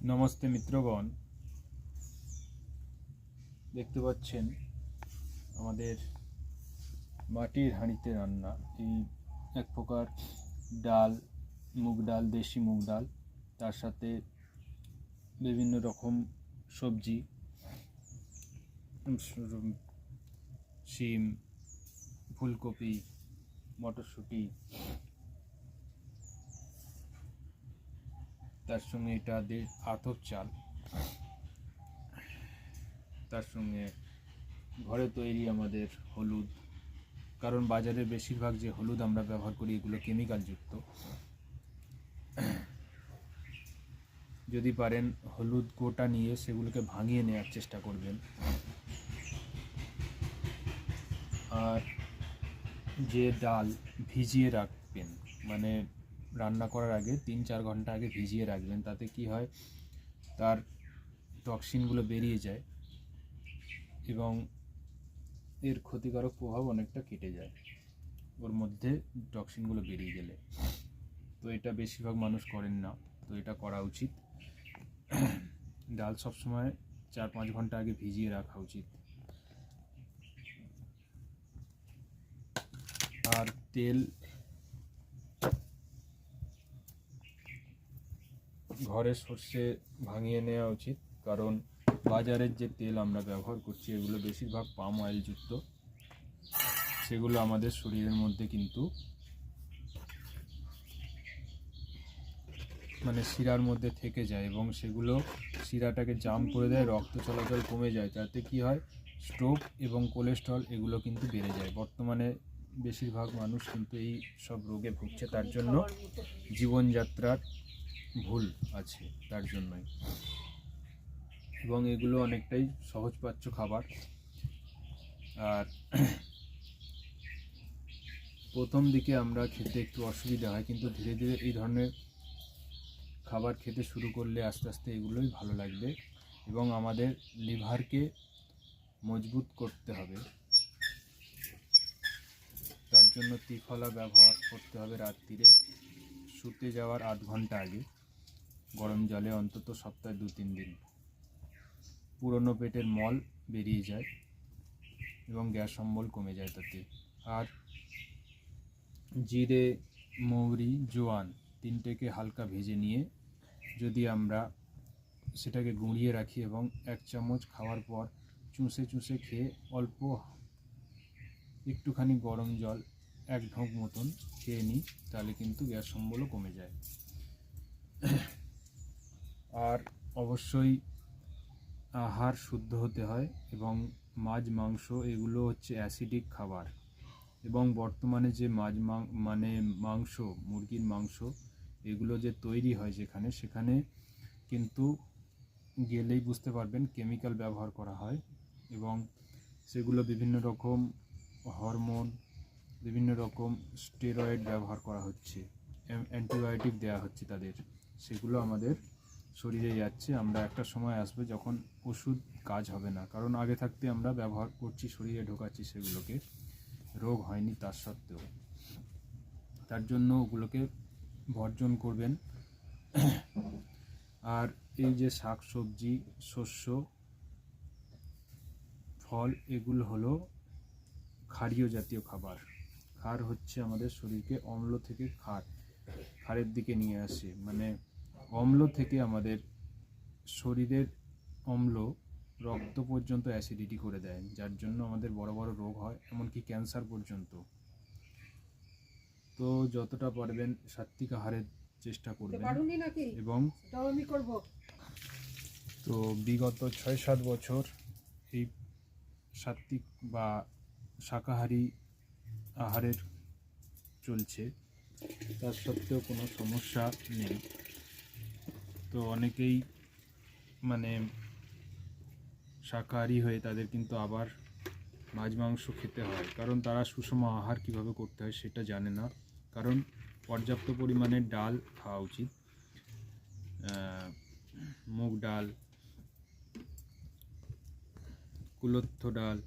নমস্তে মিত্রগণ, দেখতে পাচ্ছেন আমাদের মাটির হাঁড়িতে রান্না। এই এক প্রকার ডাল, মুগ ডাল, দেশি মুগ ডাল, তার সাথে বিভিন্ন রকম সবজি, শিম, ফুলকপি, মটরশুঁটি, তার সঙ্গে এটা আতপ চাল, তার সঙ্গে ঘরে তৈরি আমাদের হলুদ, কারণ বাজারে বেশিরভাগ যে হলুদ আমরা ব্যবহার করি এগুলো কেমিক্যালযুক্ত। যদি পারেন হলুদ গোটা নিয়ে সেগুলোকে ভাঙিয়ে নেওয়ার চেষ্টা করবেন। আর যে ডাল ভিজিয়ে রাখবেন, মানে রান্না করার আগে 3-4 ঘন্টা আগে ভিজিয়ে রাখবেন, তাতে কি হয়, তার টক্সিনগুলো বেরিয়ে যায় এবং এর ক্ষতিকারক প্রভাব অনেকটা কেটে যায় ওর মধ্যে টক্সিনগুলো বেরিয়ে গেলে। তো এটা বেশিরভাগ মানুষ করেন না, তো এটা করা উচিত। ডাল সবসময় 4-5 ঘন্টা আগে ভিজিয়ে রাখা উচিত। আর তেল ঘরে সর্ষে ভাঙিয়ে নেওয়া উচিত, কারণ বাজারের যে তেল আমরা ব্যবহার করছি এগুলো বেশিরভাগ পাম অয়েল যুক্ত। সেগুলো আমাদের শরীরের মধ্যে কিন্তু মানে শিরার মধ্যে থেকে যায় এবং সেগুলো শিরাটাকে জাম করে দেয়, রক্ত চলাচল কমে যায়, তাতে কি হয়, স্ট্রোক এবং কোলেস্ট্রল এগুলো কিন্তু বেড়ে যায়। বর্তমানে বেশিরভাগ মানুষ কিন্তু এই সব রোগে ভুগছে, তার জন্য জীবনযাত্রার ভুল আছে তার জন্যই। এবং এগুলো অনেকটাই সহজপাচ্য খাবার। আর প্রথম দিকে আমরা খেতে একটু অসুবিধা হয়, কিন্তু ধীরে ধীরে এই ধরনের খাবার খেতে শুরু করলে আস্তে আস্তে এগুলোই ভালো লাগবে। এবং আমাদের লিভারকে মজবুত করতে হবে, তার জন্য ত্রিফলা ব্যবহার করতে হবে। রাত্রিরে শুতে যাওয়ার 8 ঘন্টা আগে গরম জলে অন্তত সপ্তাহে 2-3 দিন। পুরনো পেটের মল বেরিয়ে যায় এবং গ্যাস অম্বল কমে যায় তাতে। আর জিরে, মৌরি, জোয়ান তিনটেকে হালকা ভেজে নিয়ে যদি আমরা সেটাকে গুঁড়িয়ে রাখি এবং 1 চামচ খাওয়ার পর চুষে চুষে খেয়ে অল্প একটুখানি গরম জল 1 ঢোক মতন খেয়ে নিই, তাহলে কিন্তু গ্যাস অম্বলও কমে যায়। আর অবশ্যই আহার শুদ্ধ হতে হয় এবং মাছ, মাংস এগুলো হচ্ছে অ্যাসিডিক খাবার। এবং বর্তমানে যে মাংস, মুরগির মাংস এগুলো যে তৈরি হয় সেখানে কিন্তু গেলেই বুঝতে পারবেন কেমিক্যাল ব্যবহার করা হয় এবং সেগুলো বিভিন্ন রকম হরমোন, বিভিন্ন রকম স্টেরয়েড ব্যবহার করা হচ্ছে, অ্যান্টিবায়োটিক দেওয়া হচ্ছে তাদের। সেগুলো আমাদের শরীরে যাচ্ছে। আমরা একটা সময় আসবে যখন ওষুধ কাজ হবে না, কারণ আগে থাকতে আমরা ব্যবহার করছি, শরীরে ঢোকাচ্ছি সেগুলোকে, রোগ হয়নি তার সত্ত্বেও। তার জন্য ওগুলোকে বর্জন করবেন। আর এই যে শাক সবজি, শস্য, ফল এগুলো হলো ক্ষারীয় জাতীয় খাবার। ক্ষার হচ্ছে আমাদের শরীরকে অম্ল থেকে ক্ষারের দিকে নিয়ে আসে, মানে অম্ল থেকে আমাদের শরীরের অম্ল রক্ত পর্যন্ত অ্যাসিডিটি করে দেয়, যার জন্য আমাদের বড় বড় রোগ হয়, এমনকি ক্যান্সার পর্যন্ত। তো যতটা পারবেন সাত্বিক আহারের চেষ্টা করবেন। এবং তো বিগত 6-7 বছর এই সাত্বিক বা শাকাহারী আহারের চলছে, তার সত্ত্বেও কোনো সমস্যা নেই। তো অনেকেই মানে শাকাহারী হয়ে তাদের কিন্তু আবার মাছ মাংস খেতে হয়, কারণ তারা সুষম আহার কীভাবে করতে হয় সেটা জানে না। কারণ পর্যাপ্ত পরিমাণে ডাল খাওয়া উচিত, মুগ ডাল, কুলত্থ ডাল,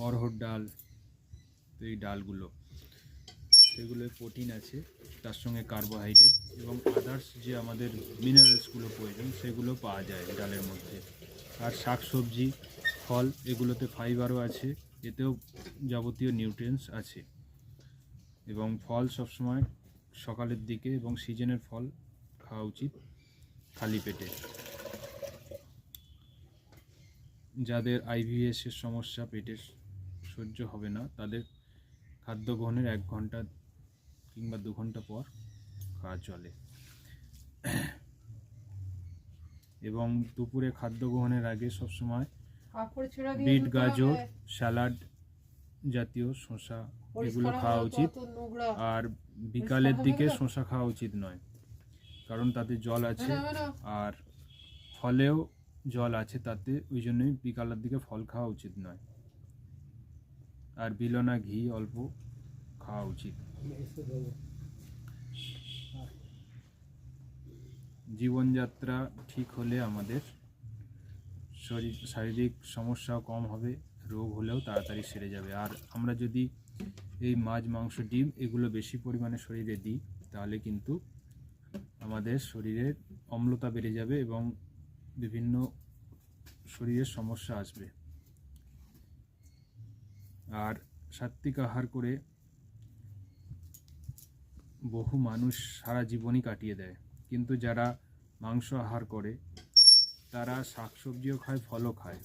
অড়হর ডাল, তো এই ডালগুলো সেগুলোয় প্রোটিন আছে, তার সঙ্গে কার্বোহাইড্রেট এবং আদার্স যে আমাদের মিনারেলসগুলো প্রয়োজন সেগুলো পাওয়া যায় ডালের মধ্যে। আর শাক সবজি ফল এগুলোতে ফাইবারও আছে, এতেও যাবতীয় নিউট্রিয়েন্টস আছে। এবং ফল সবসময় সকালের দিকে এবং সিজনের ফল খাওয়া উচিত খালি পেটে। যাদের আইবিএসের সমস্যা, পেটের সহ্য হবে না, তাদের খাদ্য গ্রহণের 1 ঘন্টা কিংবা 2 ঘন্টা পর খাওয়া চলে। এবং দুপুরে খাদ্য গ্রহণের আগে সবসময় বিট, গাজর, স্যালাড জাতীয় শসা এগুলো খাওয়া উচিত। আর বিকালের দিকে শসা খাওয়া উচিত নয়, কারণ তাতে জল আছে, আর ফলেও জল আছে তাতে, ওই জন্যই বিকালের দিকে ফল খাওয়া উচিত নয়। আর বিলনা ঘি অল্প খাওয়া উচিত। জীবনযাত্রা ঠিক হলে আমাদের শারীরিক সমস্যাও কম হবে, রোগ হলেও তাড়াতাড়ি সেরে যাবে। আর আমরা যদি এই মাছ, মাংস, ডিম এগুলো বেশি পরিমাণে শরীরে দিই, তাহলে কিন্তু আমাদের শরীরের অম্লতা বেড়ে যাবে এবং বিভিন্ন শরীরের সমস্যা আসবে। আর সাত্বিক আহার করে বহু মানুষ সারা জীবনই কাটিয়ে দেয়, কিন্তু যারা মাংস আহার করে তারা শাকসবজিও খায়, ফলও খায়।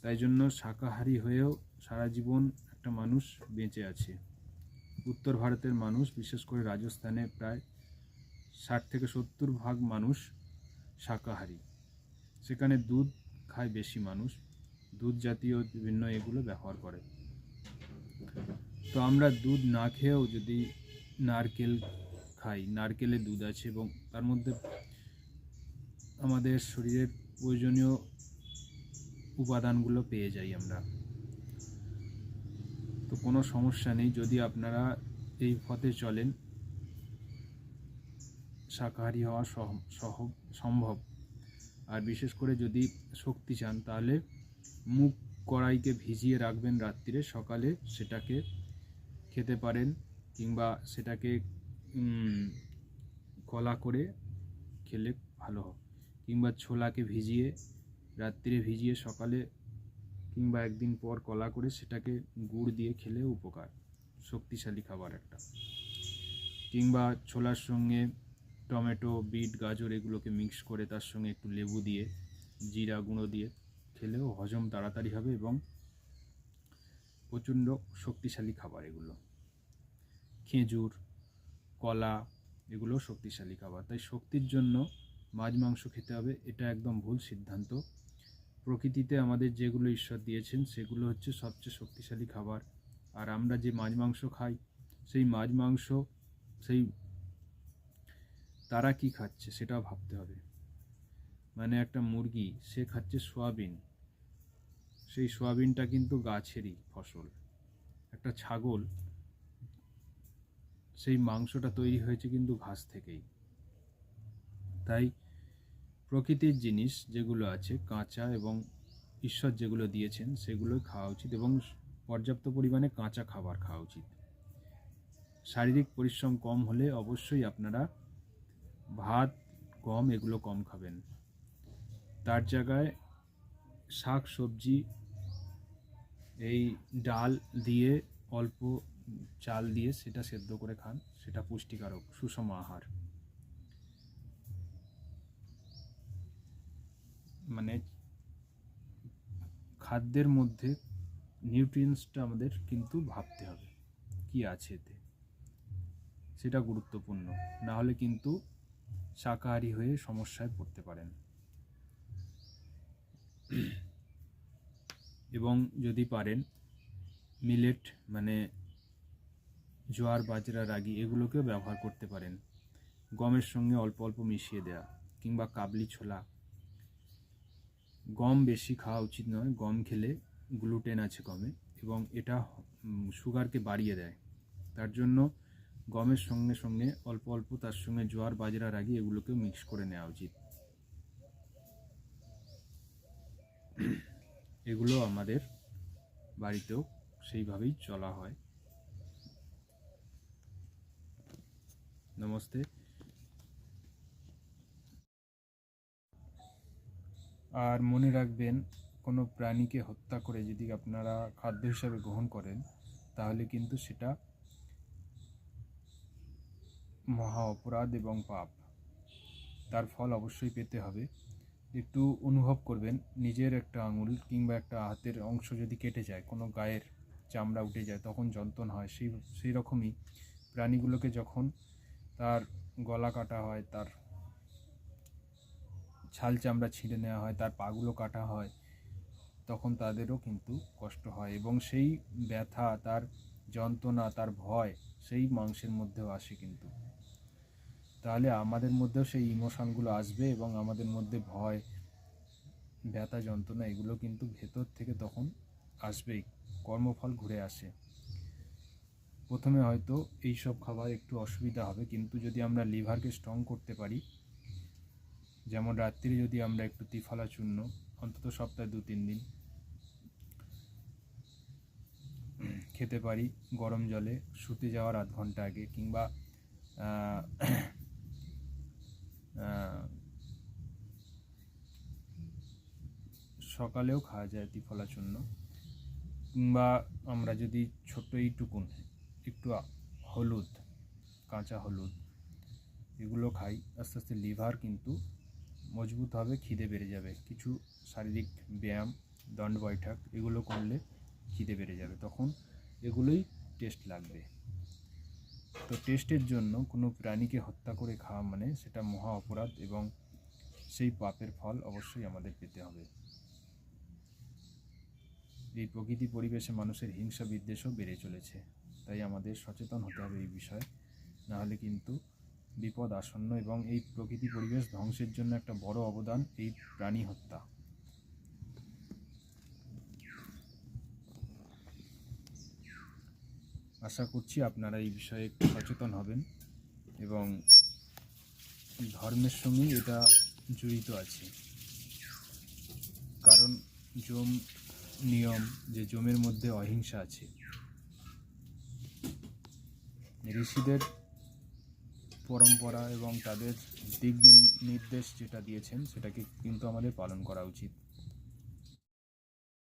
তাই জন্য শাকাহারী হয়েও সারা জীবন একটা মানুষ বেঁচে আছে। উত্তর ভারতের মানুষ, বিশেষ করে রাজস্থানে প্রায় 60 থেকে 70% মানুষ শাকাহারী। সেখানে দুধ খায় বেশি মানুষ, দুধ জাতীয় বিভিন্ন এগুলো ব্যবহার করে। তো আমরা দুধ না খেয়েও যদি নারকেল খাই, নারকেলে দুধ আছে এবং তার মধ্যে আমাদের শরীরের প্রয়োজনীয় উপাদানগুলো পেয়ে যাই আমরা। তো কোনো সমস্যা নেই যদি আপনারা এই পথে চলেন, শাকাহারী হওয়া সম্ভব। আর বিশেষ করে যদি শক্তি চান, তাহলে মুগ কড়াইকে ভিজিয়ে রাখবেন রাত্রিরে, সকালে সেটাকে খেতে পারেন, কিংবা সেটাকে কলা করে খেলে ভালো হয়। কিংবা ছোলাকে রাত্রিরে ভিজিয়ে সকালে কিংবা একদিন পর কলা করে সেটাকে গুড় দিয়ে খেলে উপকার, শক্তিশালী খাবার একটা। কিংবা ছোলার সঙ্গে টমেটো, বিট, গাজর এগুলোকে মিক্স করে তার সঙ্গে একটু লেবু দিয়ে, জিরা গুঁড়ো দিয়ে খেলেও হজম তাড়াতাড়ি হবে এবং প্রচণ্ড শক্তিশালী খাবার এগুলো। খেজুর, কলা এগুলো শক্তিশালী খাবার। তাই শক্তির জন্য মাছ, মাংস খেতে হবে, এটা একদম ভুল সিদ্ধান্ত। প্রকৃতিতে আমাদের যেগুলো ঈশ্বর দিয়েছেন সেগুলো হচ্ছে সবচেয়ে শক্তিশালী খাবার। আর আমরা যে মাছ, মাংস খাই, সেই মাছ, মাংস তারা কি খাচ্ছে সেটাও ভাবতে হবে। মানে একটা মুরগি সে খাচ্ছে সোয়াবিন, সেই সোয়াবিনটা কিন্তু গাছেরই ফসল। একটা ছাগল, সেই মাংসটা তৈরি হয়েছে কিন্তু ঘাস থেকেই। তাই প্রকৃতির জিনিস যেগুলো আছে কাঁচা এবং ঈশ্বর যেগুলো দিয়েছেন সেগুলোই খাওয়া উচিত এবং পর্যাপ্ত পরিমাণে কাঁচা খাবার খাওয়া উচিত। শারীরিক পরিশ্রম কম হলে অবশ্যই আপনারা ভাত, গম এগুলো কম খাবেন। তার জায়গায় শাক সবজি, এই ডাল দিয়ে অল্প চাল দিয়ে সেটা সেদ্ধ করে খান, সেটা পুষ্টিকারক সুষম আহার। মানে খাদ্যের মধ্যে নিউট্রিয়েন্টসটা আমাদের কিন্তু ভাবতে হবে কি আছে এতে, সেটা গুরুত্বপূর্ণ। না হলে কিন্তু শাকাহারী হয়ে সমস্যায় পড়তে পারেন। এবং যদি পারেন মিলেট মানে জোয়ার, বাজরা, রাগি এগুলোকেও ব্যবহার করতে পারেন, গমের সঙ্গে অল্প অল্প মিশিয়ে দেওয়া। কিংবা কাবলি ছোলা। গম বেশি খাওয়া উচিত নয়, গম খেলে গ্লুটেন আছে গমে এবং এটা সুগারকে বাড়িয়ে দেয়। তার জন্য গমের সঙ্গে সঙ্গে অল্প অল্প তার সঙ্গে জোয়ার, বাজরা, রাগি এগুলোকেও মিক্স করে নেওয়া উচিত। এগুলো আমাদের বাড়িতেও সেইভাবেই চলা হয়। নমস্তে। আর মনে রাখবেন, কোনো প্রাণীকে হত্যা করে যদি আপনারা খাদ্য হিসাবে গ্রহণ করেন, তাহলে কিন্তু সেটা মহা অপরাধ এবং পাপ। তার ফল অবশ্যই পেতে হবে। একটু অনুভব করবেন, নিজের একটা আঙুল কিংবা একটা হাতের অংশ যদি কেটে যায়, কোনো গায়ের চামড়া উঠে যায়, তখন যন্ত্রণা হয়। সেই রকমই প্রাণীগুলোকে যখন তার গলা কাটা হয়, তার ছাল চামড়া ছিঁড়ে নেওয়া হয়, তার পাগুলো কাটা হয়, তখন তাদেরও কিন্তু কষ্ট হয় এবং সেই ব্যথা, তার যন্ত্রণা, তার ভয় সেই মাংসের মধ্যেও আসে কিন্তু। তাহলে আমাদের মধ্যেও সেই ইমোশনগুলো আসবে এবং আমাদের মধ্যে ভয়, ব্যথা, যন্ত্রণা এগুলো কিন্তু ভেতর থেকে তখন আসবেই, কর্মফল ঘুরে আসে। প্রথমে হয়তো এইসব খাবার একটু অসুবিধা হবে, কিন্তু যদি আমরা লিভারকে স্ট্রং করতে পারি, যেমন রাত্রি যদি আমরা একটু ত্রিফলা চূর্ণ অন্তত সপ্তাহে 2-3 দিন খেতে পারি, গরম জলে শুতে যাওয়ার আধ ঘন্টা আগে, কিংবা সকালেও খাওয়া যায় ত্রিফলা চূর্ণ, কিংবা আমরা যদি ছোট্ট এইটুকুন একটু হলুদ, কাঁচা হলুদ এগুলো খাই, আস্তে আস্তে লিভার কিন্তু মজবুত হবে, খিদে বেড়ে যাবে। কিছু শারীরিক ব্যায়াম, দণ্ড বৈঠক এগুলো করলে খিদে বেড়ে যাবে, তখন এগুলোই টেস্ট লাগবে। তো টেস্টের জন্য কোনো প্রাণীকে হত্যা করে খাওয়া মানে সেটা মহা অপরাধ এবং সেই পাপের ফল অবশ্যই আমাদের পেতে হবে। এই প্রকৃতি পরিবেশে মানুষের হিংসা বিদ্বেষও বেড়ে চলেছে, তাই আমাদের সচেতন হতে হবে এই বিষয়ে, নাহলে কিন্তু বিপদ আসন্ন এবং এই প্রকৃতি পরিবেশ ধ্বংসের জন্য একটা বড় অবদান এই প্রাণী হত্যা। আশা করছি আপনারা এই বিষয়ে একটু সচেতন হবেন এবং ধর্মের সঙ্গে এটা জড়িত আছে, কারণ যম নিয়ম, যে যমের মধ্যে অহিংসা আছে, ঋষিদের পরম্পরা এবং তাদের দিক নির্দেশ যেটা দিয়েছেন সেটাকে কিন্তু আমাদের পালন করা উচিত।